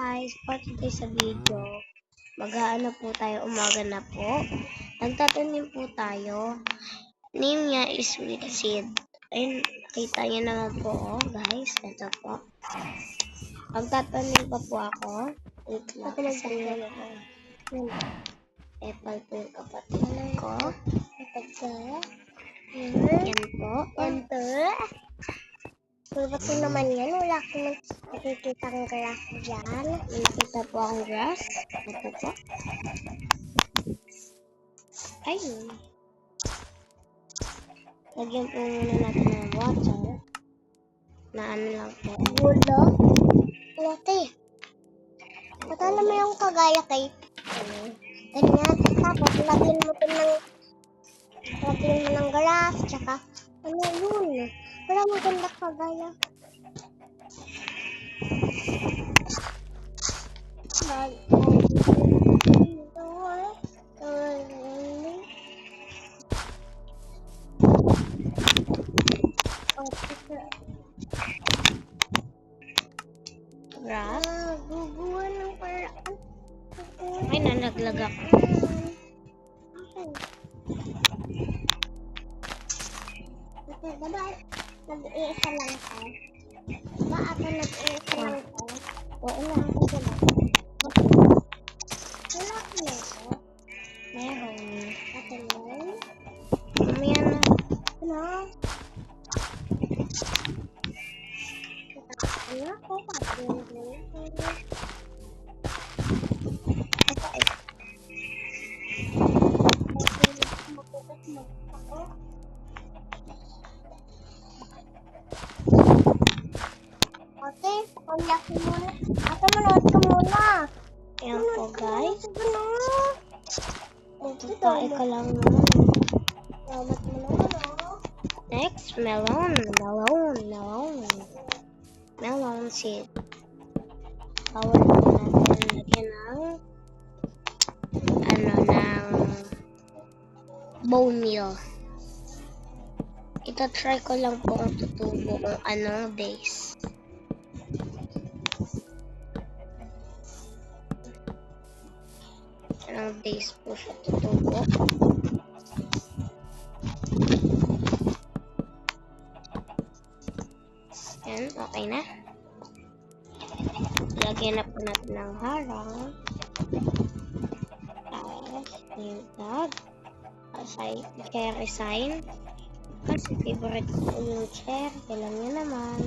guys, for today sa video, mag-aano po tayo, umaga na po. Nagtatanim po tayo. Name niya is Sweet Seed. Ayun, kita niyo naman po, guys. Ito po. Magtatanim pa po ako. Wait lang. Apple po yung kapatid ko. Yan po. Ba't naman yan? Wala akong nakikitang grass dyan. Nakita po akong grass. Ito po. Ayun. Lagyan po muna natin ng water. Na ano lang po. Gulo? Lati. Patala mo yung kagaya kay ganyan. Tapos lagyan mo ng grass. Tsaka ano yun? Wala maganda kagaya. Grass. Guguan ng paraan. Ay, nalaglag ako. Diba, nag-iisa lang ka? Diba ako nag-iisa lang ka? Oo lang ako sila. Wala ka na ito? Meron. Ate Loy? Mamaya na. Ano? Ano ako? Ate, pamilyak mo muna. Ate, manood ka muna. Ayan po, guys. Ito, Tae ka lang naman. salamat mo naman, oh. Next, melon. Melon seed. Bawal po natin lagyan ng ng bone meal. Ito-try ko lang po kung tutubo kung anong base. Anong base po siya tutubo. Yan, okay na. Lagyan na po natin ng harang. Tapos, yung tag. Cherry sign. Kasi favorite ko yung cherry. Alam niyo naman.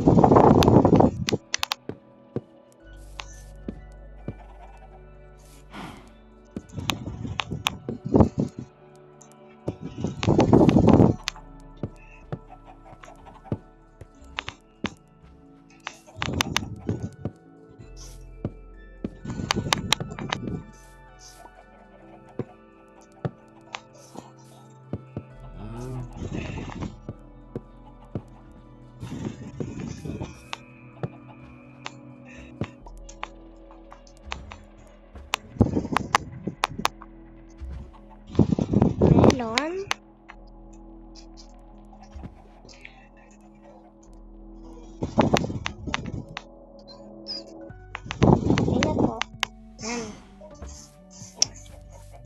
Melon. Okay na po. Yan.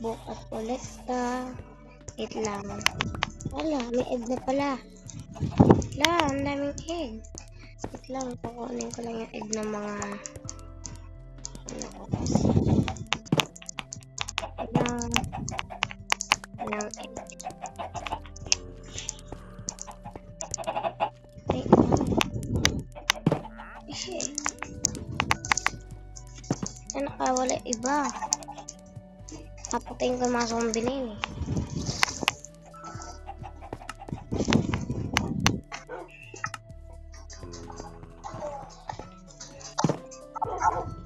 Bukas ulit na. Wait lang. Wala, may egg na pala. Wala, ang daming egg. Wait lang, kukunin ko lang yung egg ng mga ng egg. Shit. Ay, nakawala iba. Kapatayin ko yung mga zombie na yun eh.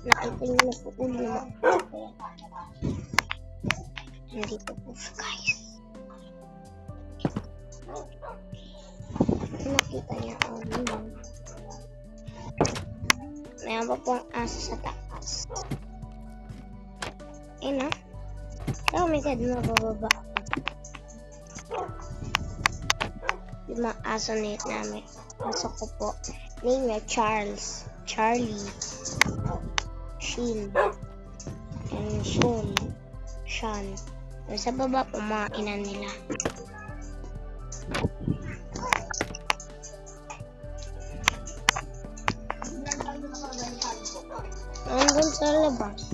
Nakita nyo na po ulo mo. Nandito po siya, guys. Nakita niya ang ulo. Mayroon pa po ang aso sa taas. Ayun na. Oh my god, mabababa ako. Yung mga aso namin. Aso ko po. Name niya Charlie. Shin, and Shun, Shan. Yung sa baba po, mga ina nila. Nandun sa labas.